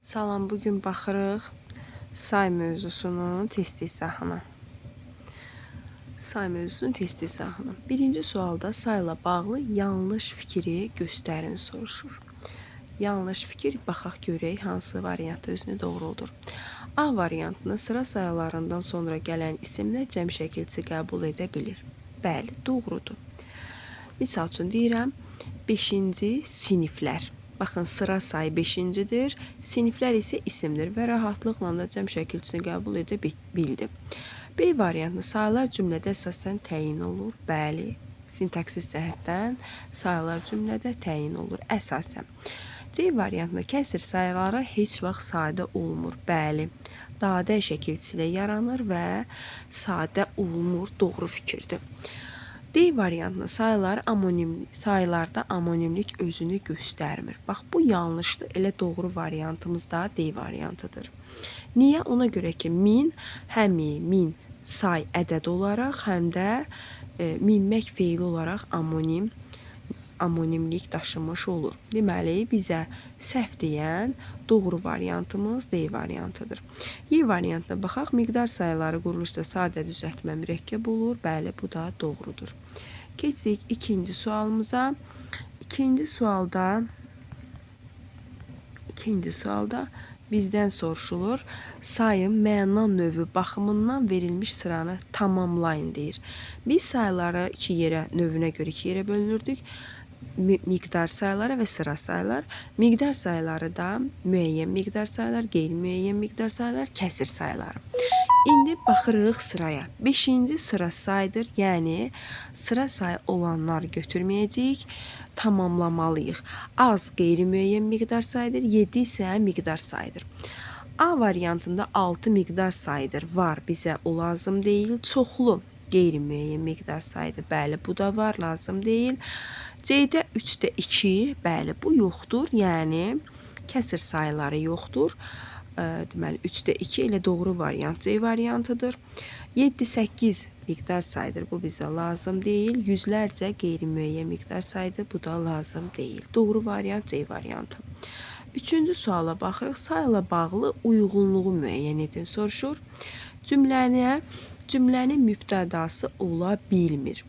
Salam, bugün baxırıq say mövzusunun test izahına. Say mövzusunun test izahına. Birinci sualda sayla bağlı yanlış fikri göstərin soruşur. Yanlış fikir baxaq görək hansı variantı özünü doğruldur. A variantını sıra sayılarından sonra gələn isimlər cəm şəkilçisi qəbul edə bilir. Bəli, doğrudur. Misal üçün deyirəm 5-ci siniflər. Baxın, sıra sayı 5-cidir, siniflər isə isimdir və rahatlıqla da cəm şəkilçisini qəbul edə bildim. B variantlı sayılar cümlədə əsasən təyin olur. Bəli, sintaksis cəhətdən sayılar cümlədə təyin olur əsasən. C variantlı kəsr sayıları heç vaxt sadə olmur. Bəli, dadə şəkilçisi ilə yaranır və sadə olmur. Doğru fikirdir. D variantlı sayılarda amonimlik özünü göstərmir. Bax, bu yanlışdır. Elə doğru variantımız da D variantıdır. Niyə? Ona görə ki, min həm min say ədəd olaraq, həm də minmək feili olaraq amonimlik daşımış olur. Deməli, bizə səhv deyən doğru variantımız D variantıdır. Y variantına baxaq, miqdar sayıları quruluşda sadə düzəltmə mürəkkəb olur. Bəli, bu da doğrudur. Keçdik ikinci sualımıza. İkinci sualda bizdən soruşulur. Sayın məna növü baxımından verilmiş sıranı tamamlayın deyir. Biz sayıları növünə görə iki yerə bölünürdük. Miqdar sayıları və sıra sayılar. Miqdar sayıları da müəyyən miqdar sayılar, qeyri-müəyyən miqdar sayılar, kəsir sayıları. İndi baxırıq sıraya. 5-ci sıra sayıdır, yəni sıra sayı olanlar götürməyəcəyik, tamamlamalıyıq. Az qeyri-müəyyən miqdar sayıdır, 7 isə miqdar sayıdır. A variantında 6 miqdar sayıdır, var, bizə o lazım deyil. Çoxlu qeyri-müəyyən miqdar sayıdır, bəli, bu da var, lazım deyil. C-də 3-də 2, bəli, bu yoxdur, yəni kəsir sayıları yoxdur. Deməli, 3-də 2 elə doğru variant C variantıdır. 7-8 miqdar sayıdır, bu bizə lazım deyil. Yüzlərcə qeyri-müəyyən miqdar sayıdır, bu da lazım deyil. Doğru variant C variantı. Üçüncü suala baxırıq, sayla bağlı uyğunluğu müəyyən edin soruşur. Cümlənin mübtədası ola bilmir.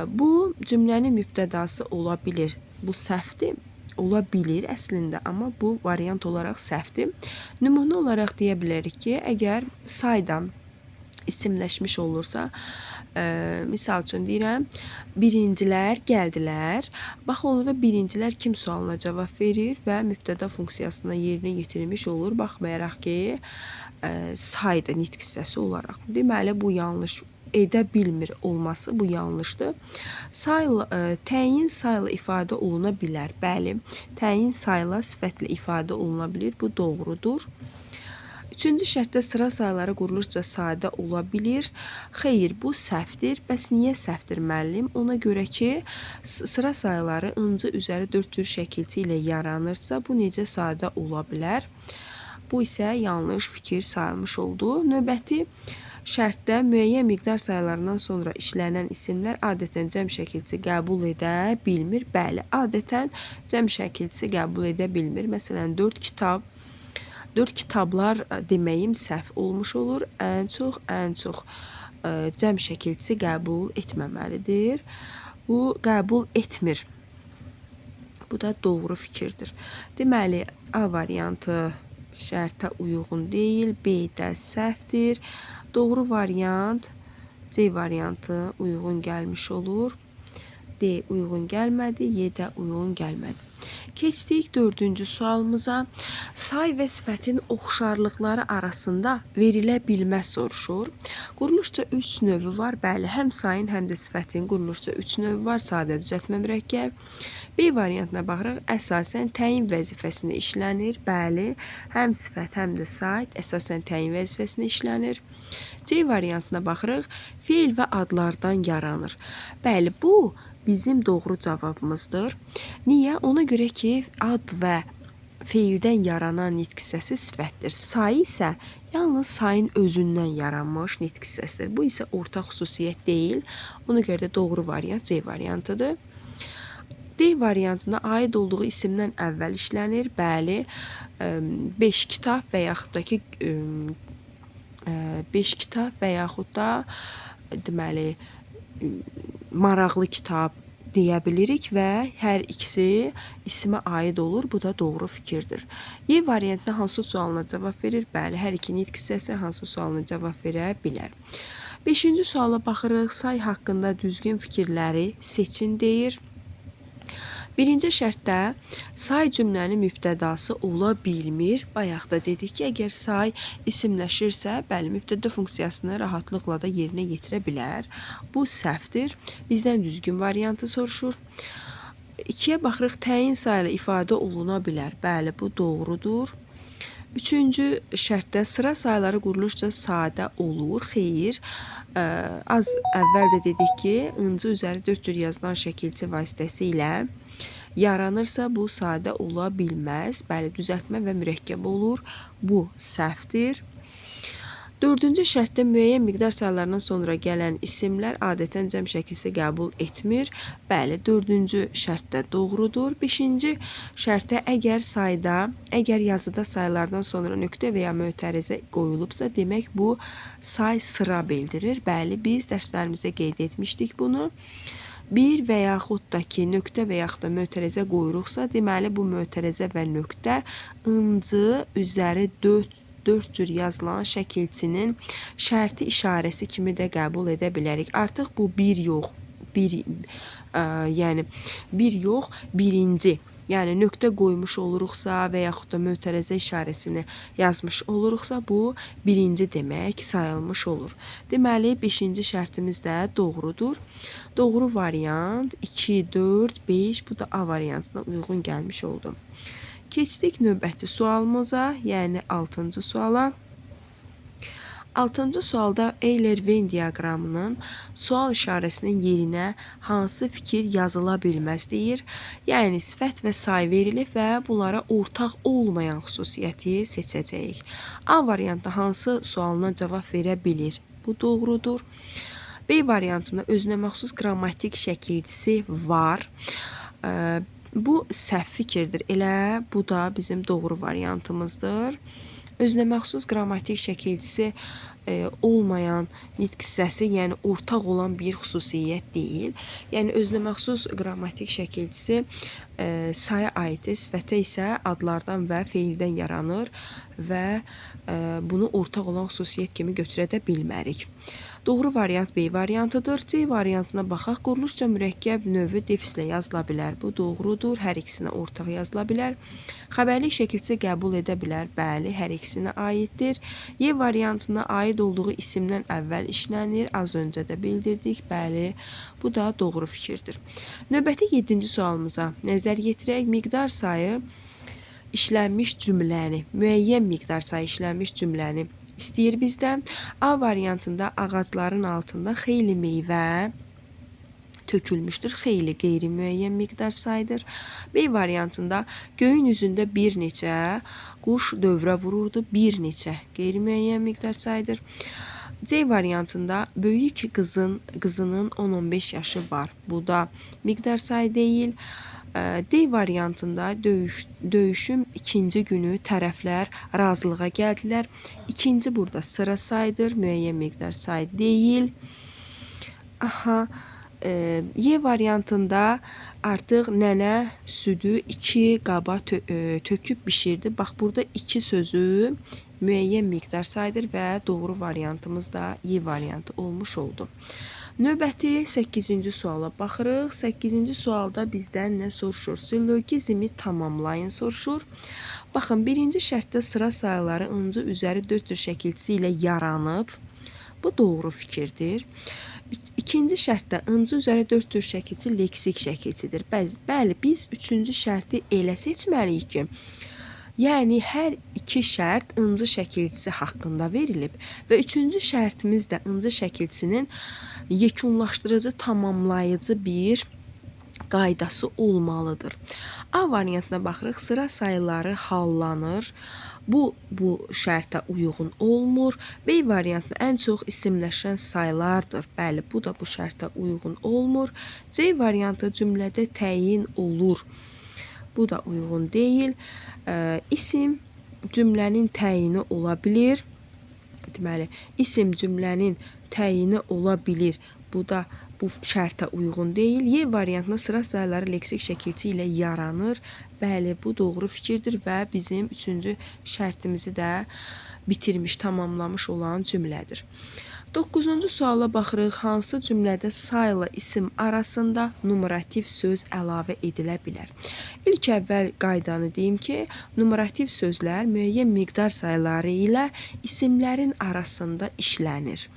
Bu cümlənin mübtədası ola bilir. Bu səhvdir. Ola bilir əslində, amma bu variant olaraq səhvdir. Nümunə olaraq deyə bilərik ki, əgər sayda isimləşmiş olursa, misal üçün deyirəm, birincilər gəldilər. Bax, orada birincilər kim sualına cavab verir və mübtəda funksiyasına yerinə yetirilmiş olur. Baxmayaraq ki, sayda nitq hissəsi olaraq. Deməli, bu yanlış edə bilmir olması, bu yanlışdır. Təyin sayla ifadə oluna bilər. Bəli, təyin sayla sifətlə ifadə oluna bilir. Bu doğrudur. Üçüncü şərtdə sıra sayıları quruluşca sadə ola bilir. Xeyr, bu səhvdir. Bəs niyə səhvdir müəllim? Ona görə ki, sıra sayıları ıncı üzəri 4 cür şəkilçi ilə yaranırsa, bu necə sadə ola bilər? Bu isə yanlış fikir sayılmış oldu. Növbəti şərtdə müəyyən miqdar sayılarından sonra işlənən isimlər adətən cəm şəkilçisi qəbul edə bilmir. Bəli, adətən cəm şəkilçisi qəbul edə bilmir. Məsələn, 4 kitablar deməyim səhv olmuş olur. Ən çox cəm şəkilçisi qəbul etməməlidir. Bu qəbul etmir. Bu da doğru fikirdir. Deməli, A variantı şərtə uyğun deyil, B də səhvdir. Doğru variant C variantı uyğun gəlmiş olur. D uyğun gəlmədi, Y də uyğun gəlmədi. Keçdik dördüncü sualımıza. Say və sifətin oxşarlıqları arasında verilə bilməz soruşur. Quruluşca 3 növü var. Bəli, həm sayın, həm də sifətin quruluşca 3 növü var. Sadə düzəltmə mürəkkəb. B variantına baxırıq. Əsasən təyin vəzifəsində işlənir. Bəli, həm sifət, həm də say əsasən təyin vəzifəsində işlənir. C variantına baxırıq. Feil və adlardan yaranır. Bəli, bu bizim doğru cavabımızdır. Niyə? Ona görə ki, ad və feildən yaranan nitq hissəsi sifətdir. Say isə yalnız sayın özündən yaranmış nitq hissəsidir. Bu isə ortaq xüsusiyyət deyil. Ona görə də doğru variant C variantıdır. D variantında aid olduğu isimdən əvvəl işlənir. Bəli, 5 kitab və yaxud da ki 5 kitab və yaxud da deməli maraqlı kitab deyə bilirik və hər ikisi isimə aid olur. Bu da doğru fikirdir. Y variantına hansı sualına cavab verir? Bəli, hər iki nitq hissəsi hansı sualına cavab verə bilər. 5-ci suala baxırıq. Say haqqında düzgün fikirləri seçin deyir. Birinci şərtdə say cümlənin mübtədası ola bilmir. Bayaq da dedik ki, əgər say isimləşirsə, bəli, mübtədə funksiyasını rahatlıqla da yerinə yetirə bilər. Bu səhvdir. Bizdən düzgün variantı soruşur. 2-yə baxırıq, təyin sayla ifadə oluna bilər. Bəli, bu doğrudur. 3-cü şərtdə sıra sayları quruluşca sadə olur. Xeyr. Az əvvəl də dedik ki, ıncı üzəri 4 cür yazılan şəkilçi vasitəsilə yaranırsa, bu sadə ola bilməz. Bəli, düzəltmə və mürəkkəb olur. Bu səhvdir. 4-cü şərtdə müəyyən miqdar saylarından sonra gələn isimlər adətən cəm şəkilsi qəbul etmir. Bəli, 4-cü şərtdə doğrudur. 5-ci şərtdə əgər yazıda saylardan sonra nöqtə və ya mötərizə qoyulubsa, demək bu say sıra bildirir. Bəli, biz dərslərimizdə qeyd etmişdik bunu. Bir və yaxud da ki, nöqtə və yaxud da mötərizə qoyuruqsa, deməli bu mötərizə və nöqtə ıncı üzəri 4 cür yazılan şəkilçinin şərti işarəsi kimi də qəbul edə bilərik. Artıq bu birinci. Yəni nöqtə qoymuş oluruqsa və yaxud da mötərizə işarəsini yazmış oluruqsa, bu birinci demək sayılmış olur. Deməli, 5-ci şərtimiz də doğrudur. Doğru variant 2, 4, 5, bu da A variantına uyğun gəlmiş oldu. Keçdik növbəti sualımıza, yəni 6-cı suala. 6-cı sualda Euler-Venn diaqramının sual işarəsinin yerinə hansı fikir yazıla bilməz deyir. Yəni, sifət və say verilib və bunlara ortaq olmayan xüsusiyyəti seçəcəyik. A variantda hansı sualına cavab verə bilir? Bu doğrudur. B variantında özünə məxsus qrammatik şəkilçisi var. Bu səhv fikirdir. Elə bu da bizim doğru variantımızdır. Özünə məxsus qrammatik şəkilçisi olmayan nitq hissəsi, yəni ortaq olan bir xüsusiyyət deyil. Yəni özünə məxsus qrammatik şəkilçisi saya aiddir, sifətə isə adlardan və feildən yaranır və bunu ortaq olan xüsusiyyət kimi götürə də bilmərik. Doğru variant B variantıdır. C variantına baxaq. Quruluşca mürəkkəb növü defislə yazıla bilər. Bu doğrudur. Hər ikisinə ortaq yazıla bilər. Xəbərlik şəkilçi qəbul edə bilər. Bəli, hər ikisinə aiddir. Y variantına aid olduğu isimdən əvvəl işlənir. Az öncə də bildirdik. Bəli, bu da doğru fikirdir. Növbəti 7-ci sualımıza nəzər yetirək. Miqdar sayı işlənmiş cümləni, müəyyən miqdar sayı işlənmiş cümləni istəyir bizdən. A variantında ağacların altında xeyli meyvə tökülmüşdür. Xeyli qeyri-müəyyən miqdar sayıdır. B variantında göyün üzündə bir neçə quş dövrə vururdu. Bir neçə qeyri-müəyyən miqdar sayıdır. C variantında böyük qızının 10-15 yaşı var. Bu da miqdar sayı deyil. D variantında döyüşün ikinci günü tərəflər razılığa gəldilər. İkinci burada sıra sayıdır, müəyyən miqdar sayı deyil. Y variantında artıq nənə südü 2 qaba töküb bişirdi. Bax, burada 2 sözü müəyyən miqdar sayıdır və doğru variantımız da Y variantı olmuş oldu. Növbəti 8-ci suala baxırıq. 8-ci sualda bizdən nə soruşur? Silloqizmi tamamlayın soruşur. Baxın, birinci şərtdə sıra sayıları ıncı üzəri 4 cür şəkilçisi ilə yaranıb. Bu doğru fikirdir. İkinci şərtdə ıncı üzəri 4 cür şəkilçi leksik şəkilçidir. Bəli, biz 3-cü şərti elə seçməliyik ki, yəni hər iki şərt ıncı şəkilçisi haqqında verilib və 3-cü şərtimiz də ıncı şəkilçisinin yekunlaşdırıcı, tamamlayıcı bir qaydası olmalıdır. A variantına baxırıq. Sıra sayıları hallanır. Bu şərtə uyğun olmur. B variantı ən çox isimləşən saylardır. Bəli, bu da bu şərtə uyğun olmur. C variantı cümlədə təyin olur. Bu da uyğun deyil. İsim cümlənin təyini ola bilir. Deməli, isim cümlənin təyini ola bilir. Bu da bu şərtə uyğun deyil. Y variantında sıra sayları leksik şəkilçi ilə yaranır. Bəli, bu doğru fikirdir və bizim 3-cü şərtimizi də bitirmiş, tamamlamış olan cümlədir. 9-cu suala baxırıq. Hansı cümlədə sayla isim arasında numerativ söz əlavə edilə bilər? İlk əvvəl qaydanı deyim ki, numerativ sözlər müəyyən miqdar sayları ilə isimlərin arasında işlənir.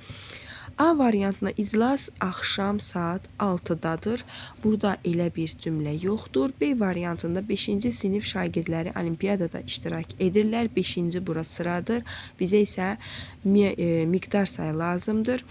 A variantına iclas axşam saat 6-dadır. Burada elə bir cümlə yoxdur. B variantında 5-ci sinif şagirdləri olimpiyadada iştirak edirlər. 5-ci bura sıradır. Bizə isə miqdar sayı lazımdır.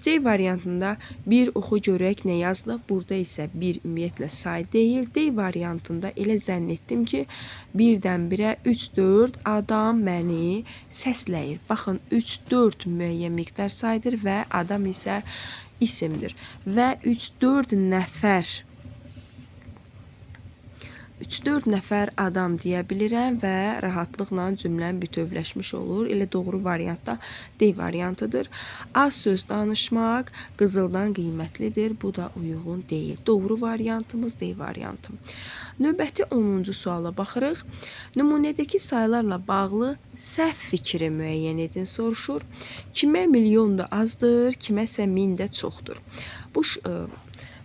C variantında bir oxu görək nə yazılıb. Burada isə bir ümumiyyətlə say deyil. D variantında elə zənn etdim ki, birdən-birə 3-4 adam məni səsləyir. Baxın, 3-4 müəyyən miqdar saydır və adam isə isimdir. Və 3-4 nəfər adam deyə bilirəm və rahatlıqla cümləm bütövləşmiş olur. Elə doğru variant da D variantıdır. Az söz danışmaq qızıldan qiymətlidir. Bu da uyğun deyil. Doğru variantımız D variantı. Növbəti 10-cu suala baxırıq. Nümunədəki saylarla bağlı səhv fikri müəyyən edin soruşur. Kimə milyon da azdır, kiməsə min də çoxdur. Bu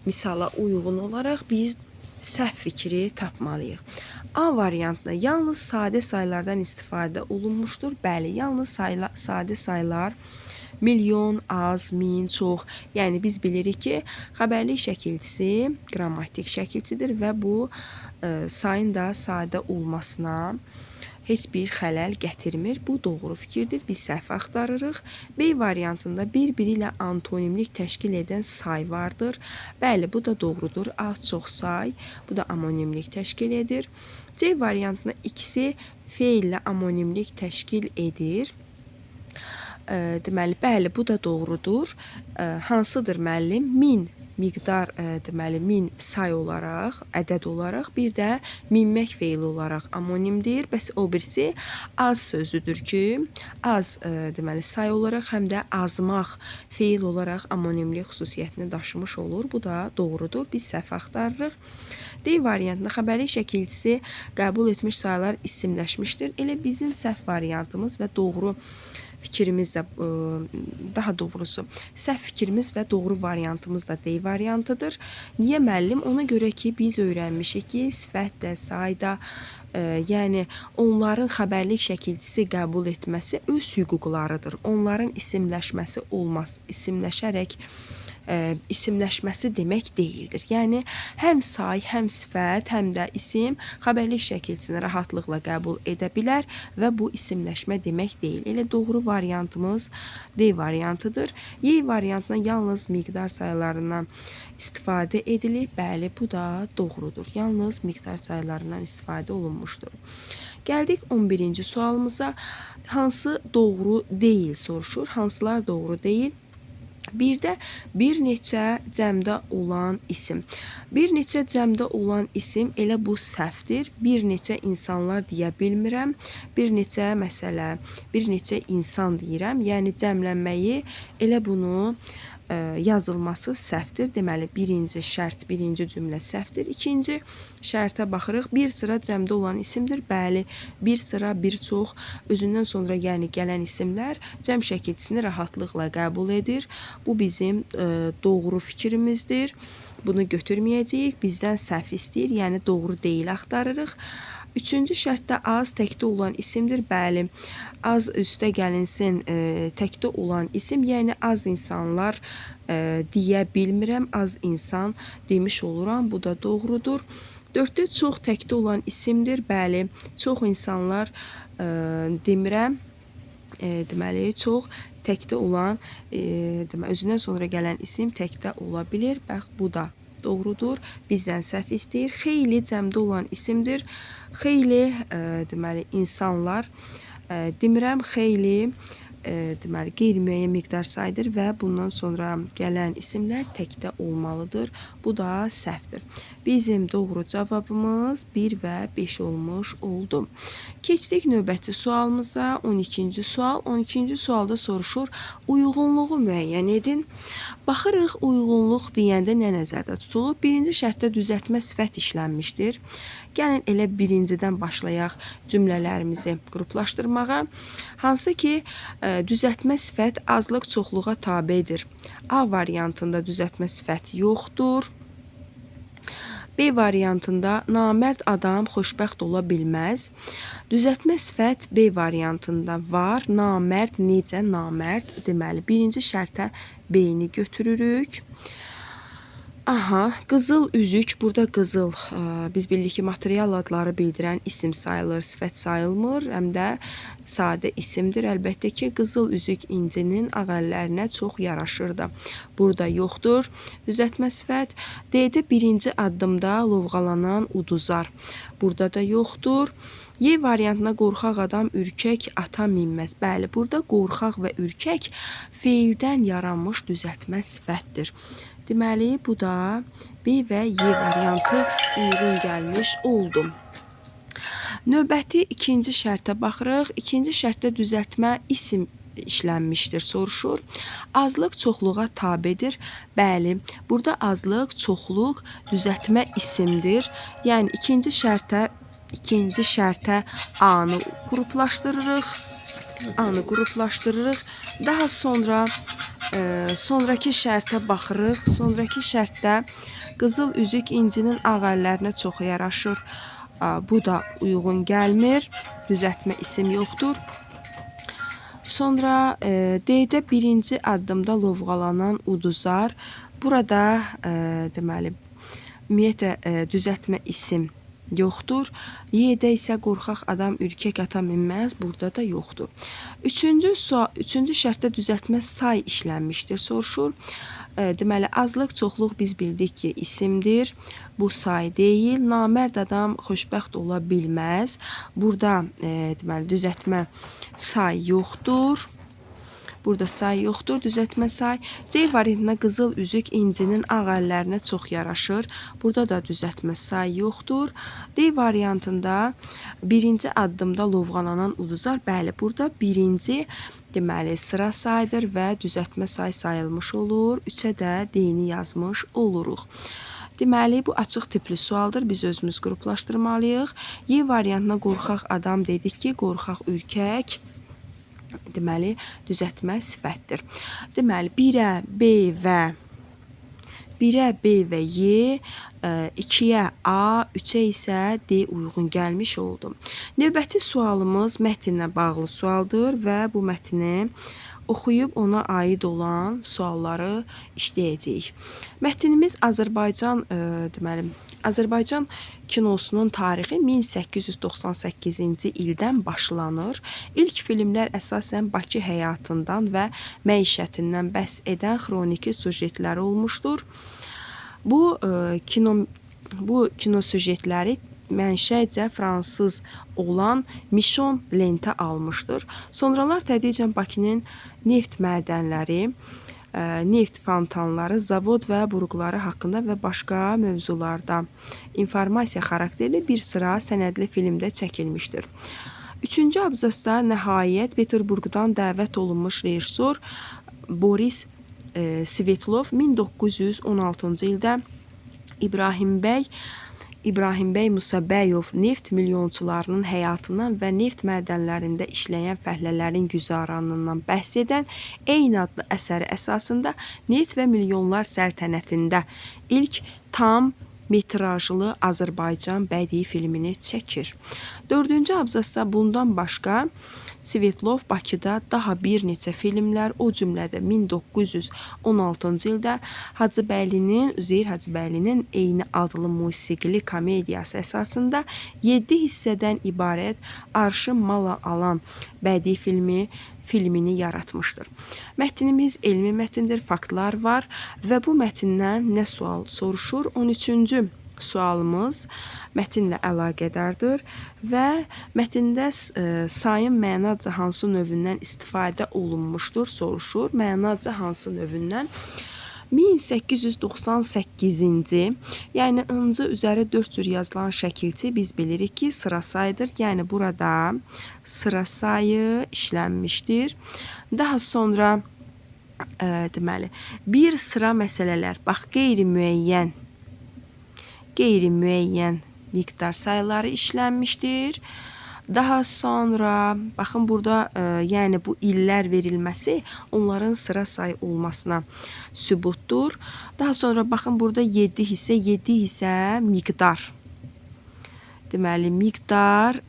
misala uyğun olaraq biz səhv fikri tapmalıyıq. A variantında yalnız sadə saylardan istifadə olunmuşdur. Bəli, yalnız sadə saylar milyon, az, min, çox. Yəni biz bilirik ki, xəbərlik şəkilçisi qrammatik şəkilçidir və bu sayın da sadə olmasına heç bir xələl gətirmir. Bu doğru fikirdir. Biz səhv axtarırıq. B variantında bir-biri ilə antonimlik təşkil edən say vardır. Bəli, bu da doğrudur. Az, çox say. Bu da amonimlik təşkil edir. C variantında ikisi feillə amonimlik təşkil edir. Deməli, bəli, bu da doğrudur. Hansıdır müəllim? Min miqdar, deməli, min say olaraq, ədəd olaraq, bir də minmək feili olaraq amonimdir. Bəs o birisi az sözüdür ki, az, deməli, say olaraq, həm də azmaq feil olaraq amonimlik xüsusiyyətini daşımış olur. Bu da doğrudur. Biz səhv axtarırıq. D variantında xəbərlik şəkilçisi qəbul etmiş saylar isimləşmişdir. Elə bizim səhv variantımız və doğru fikrimiz də, daha doğrusu, səhv fikrimiz və doğru variantımız da D variantıdır. Niyə müəllim? Ona görə ki, biz öyrənmişik ki, sifət də, say da, yəni onların xəbərlik şəkilçisi qəbul etməsi öz hüquqlarıdır. Onların isimləşməsi olmaz. İsimləşərək isimləşməsi demək deyildir. Yəni, həm say, həm sifət, həm də isim xəbərlik şəkilçisini rahatlıqla qəbul edə bilər və bu isimləşmə demək deyil. Elə doğru variantımız D variantıdır. Y variantına yalnız miqdar saylarından istifadə edilib. Bəli, bu da doğrudur. Yalnız miqdar saylarından istifadə olunmuşdur. Gəldik 11-ci sualımıza. Hansı doğru deyil soruşur. Hansılar doğru deyil? Bir də bir neçə cəmdə olan isim. Bir neçə cəmdə olan isim elə bu səhvdir. Bir neçə insanlar deyə bilmirəm. Bir neçə məsələ, bir neçə insan deyirəm. Yəni cəmlənməyi elə bunu yazılması səhvdir. Deməli, birinci şərt, birinci cümlə səhvdir. İkinci şərtə baxırıq. Bir sıra cəmdə olan isimdir. Bəli, bir sıra, bir çox, özündən sonra yəni gələn isimlər cəm şəkilçisini rahatlıqla qəbul edir. Bu bizim doğru fikrimizdir. Bunu götürməyəcəyik. Bizdən səhv istəyir, yəni doğru deyil axtarırıq. Üçüncü şərtdə az təkdə olan isimdir. Bəli, az üstə gəlinsin təkdə olan isim, yəni az insanlar deyə bilmirəm. Az insan demiş oluram. Bu da doğrudur. Dörddə çox təkdə olan isimdir. Bəli, çox insanlar demirəm. Deməli, çox təkdə olan, özündən sonra gələn isim təkdə ola bilir. Bax, bu da doğrudur. Bizdən səhv istəyir. Xeyli cəmdə olan isimdir. Xeyli, deməli, insanlar Demirəm xeyli deməli qeyri-müəyyən miqdar saydır və bundan sonra gələn isimlər təkdə olmalıdır. Bu da səhvdir. Bizim doğru cavabımız 1 və 5 olmuş oldu. Keçdik növbəti sualımıza. 12-ci sual. 12-ci sualda soruşur: uyğunluğu müəyyən edin. Baxırıq, uyğunluq deyəndə nə nəzərdə tutulub? Birinci şərtdə düzəltmə sifət işlənmişdir. Gəlin elə birincidən başlayaq cümlələrimizi qruplaşdırmağa. Hansı ki, düzəltmə sifət azlıq çoxluğa tabedir. A variantında düzəltmə sifət yoxdur. B variantında namərd adam xoşbəxt ola bilməz. Düzəltmə sifət B variantında var. Namərd necə namərd? Deməli, birinci şərtə B-ni götürürük. Aha, qızıl üzük. Burada qızıl biz bilirik ki, material adları bildirən isim sayılır, sifət sayılmır, həm də sadə isimdir. Əlbəttə ki, qızıl üzük incinin ağ əllərinə çox yaraşır da. Burada yoxdur düzəltmə sifət. D-də birinci addımda lovğalanan uduzar. Burada da yoxdur. Y variantına qorxaq adam ürkək ata minməz. Bəli, burada qorxaq və ürkək feildən yaranmış düzəltmə sifətdir. Deməli, bu da B və Y variantı uyğun gəlmiş oldu. Növbəti ikinci şərtə baxırıq. İkinci şərtdə düzəltmə isim işlənmişdir, soruşur. Azlıq çoxluğa tabedir. Bəli, burada azlıq, çoxluq düzəltmə isimdir. Yəni ikinci şərtə A-nı qruplaşdırırıq. Daha sonra sonraki şərtə baxırıq. Sonraki şərtdə qızıl üzük incinin ağ əllərinə çox yaraşır. Bu da uyğun gəlmir. Düzəltmə isim yoxdur. Sonra D-də birinci addımda lovğalanan uduzar. Burada deməli ümumiyyətlə düzəltmə isim yoxdur. Y-də isə qorxaq adam ürkək ata minməz. Burada da yoxdur. Üçüncü şərtdə düzəltmə say işlənmişdir, soruşur. Deməli, azlıq, çoxluq biz bildik ki, isimdir. Bu say deyil. Namərd adam xoşbəxt ola bilməz. Burada deməli, düzəltmə say yoxdur. Burada say yoxdur, düzəltmə say. C variantına qızıl üzük incinin ağ əllərinə çox yaraşır. Burada da düzəltmə say yoxdur. D variantında birinci addımda lovğalanan uduzar. Bəli, burada birinci deməli sıra saydır və düzəltmə say sayılmış olur. 3-ə də D-ni yazmış oluruq. Deməli, bu açıq tipli sualdır. Biz özümüz qruplaşdırmalıyıq. Y variantına qorxaq adam dedik ki, qorxaq ürkək. Deməli, düzəltmə sifətdir. Deməli, 1-ə B və Y, 2-yə A, 3-ə isə D uyğun gəlmiş oldu. Növbəti sualımız mətnlə bağlı sualdır və bu mətni oxuyub ona aid olan sualları işləyəcəyik. Mətnimiz Azərbaycan kinosunun tarixi 1898-ci ildən başlanır. İlk filmlər əsasən Bakı həyatından və məişətindən bəhs edən xroniki sujetləri olmuşdur. Bu kino sujetləri mənşəcə fransız olan Mission lentə almışdır. Sonralar tədricən Bakının neft mədənləri, neft fontanları, zavod və burğuları haqqında və başqa mövzularda informasiya xarakterli bir sıra sənədli filmdə çəkilmişdir. 3-cü abzasda nəhayət Peterburqdan dəvət olunmuş rejissor Boris Svetlov 1916-cı ildə İbrahim bəy Musabəyov neft milyonçularının həyatından və neft mədənlərində işləyən fəhlələrin güzəranından bəhs edən eyni adlı əsəri əsasında Neft və Milyonlar Səltənətində ilk tam metrajlı Azərbaycan bədii filmini çəkir. 4-cü abzasda bundan başqa Svetlov Bakıda daha bir neçə filmlər, o cümlədə 1916-cı ildə Üzeyir Hacıbəylinin eyni adlı musiqili komediyası əsasında 7 hissədən ibarət Arşı Mala alan bədii filmini yaratmışdır. Mətnimiz elmi mətndir, faktlar var və bu mətndən nə sual soruşur? 13-cü sualımız mətnlə əlaqədardır və mətndə sayın mənaca hansı növündən istifadə olunmuşdur soruşur. Mənaca hansı növündən? 1898-ci, yəni ıncı üzəri 4 cür yazılan şəkilçi biz bilirik ki, sıra sayıdır. Yəni burada sıra sayı işlənmişdir. Daha sonra deməli, bir sıra məsələlər, bax qeyri-müəyyən miqdar sayıları işlənmişdir. Daha sonra, baxın burada, yəni bu illər verilməsi onların sıra sayı olmasına sübutdur. Daha sonra baxın burada 7 hissə miqdar. Deməli, miqdar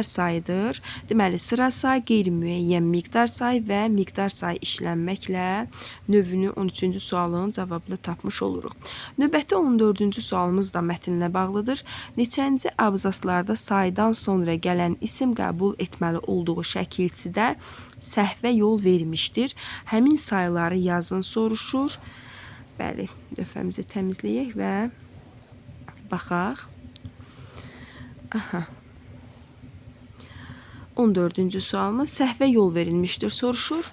sayıdır. Deməli, sıra say, qeyri-müəyyən miqdar say və miqdar say işlənməklə növünü 13-cü sualın cavabını tapmış oluruq. Növbəti 14-cü sualımız da mətnlə bağlıdır. Neçənci abzaslarda saydan sonra gələn isim qəbul etməli olduğu şəkilçidə səhvə yol vermişdir. Həmin sayıları yazın soruşur. Bəli, lövhəmizi təmizləyək və baxaq. 14-cü sualımız səhvə yol verilmişdir soruşur.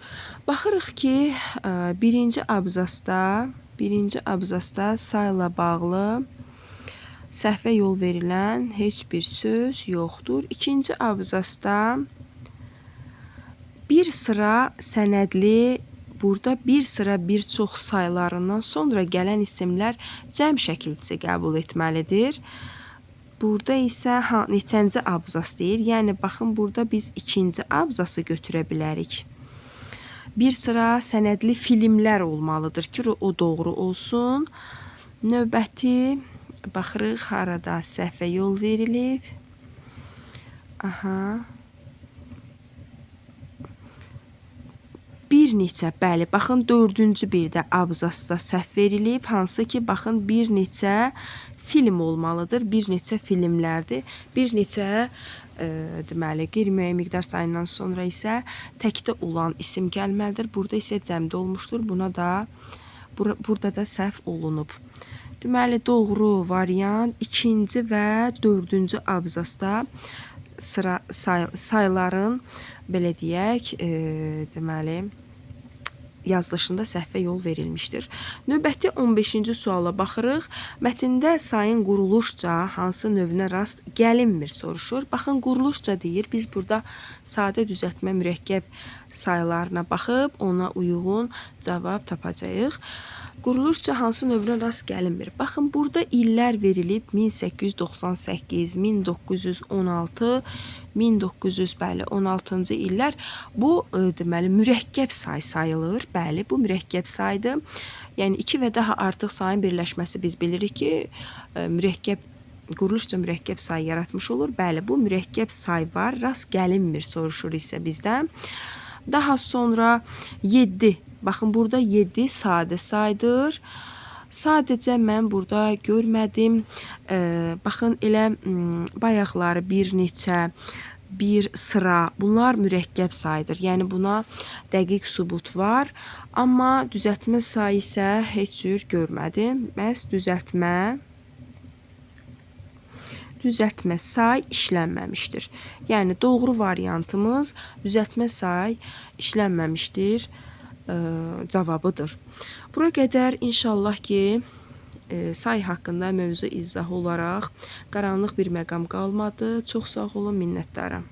Baxırıq ki, birinci abzasda sayla bağlı səhvə yol verilən heç bir söz yoxdur. İkinci abzasda bir sıra sənədli, burada bir sıra bir çox saylarından sonra gələn isimlər cəm şəkilçisi qəbul etməlidir. Burada isə neçənci abzas deyir. Yəni, baxın, burada biz ikinci abzası götürə bilərik. Bir sıra sənədli filmlər olmalıdır ki, o doğru olsun. Növbəti, baxırıq, harada səhvə yol verilib. Bir neçə, bəli, baxın, 4-cü bir də abzasda səhv verilib. Hansı ki, baxın, bir neçə film olmalıdır. Bir neçə filmlərdir. Bir neçə, deməli, qeyri-müəyyən miqdar sayından sonra isə təkdə olan isim gəlməlidir. Burada isə cəmdə olmuşdur. Burada da səhv olunub. Deməli, doğru variant 2-ci və 4-cü abzasda sayıların, belə deyək, deməli, yazılışında səhvə yol verilmişdir. Növbəti 15-ci suala baxırıq. Mətndə sayın quruluşca hansı növünə rast gəlinmir soruşur. Baxın, quruluşca deyir. Biz burada sadə düzəltmə mürəkkəb sayılarına baxıb ona uyğun cavab tapacağıq. Quruluşca hansı növünə rast gəlinmir? Baxın, burada illər verilib 1898, 1916, 1916-cı illər. Bu, deməli, mürəkkəb say sayılır. Bəli, bu mürəkkəb saydır. Yəni, 2 və daha artıq sayın birləşməsi biz bilirik ki, quruluşca mürəkkəb say yaratmış olur. Bəli, bu mürəkkəb say var. Rast gəlinmir soruşur isə bizdən. Daha sonra 7. Baxın, burada 7 sadə saydır. Sadəcə mən burada görmədim. Baxın, elə bayaqları bir neçə, bir sıra, bunlar mürəkkəb saydır. Yəni, buna dəqiq sübut var. Amma düzəltmə sayı isə heç cür görmədim. Məhz düzəltmə say işlənməmişdir. Yəni, doğru variantımız düzəltmə say işlənməmişdir cavabıdır. Bura qədər inşallah ki, say haqqında mövzu izahı olaraq qaranlıq bir məqam qalmadı. Çox sağ olun, minnətdaram.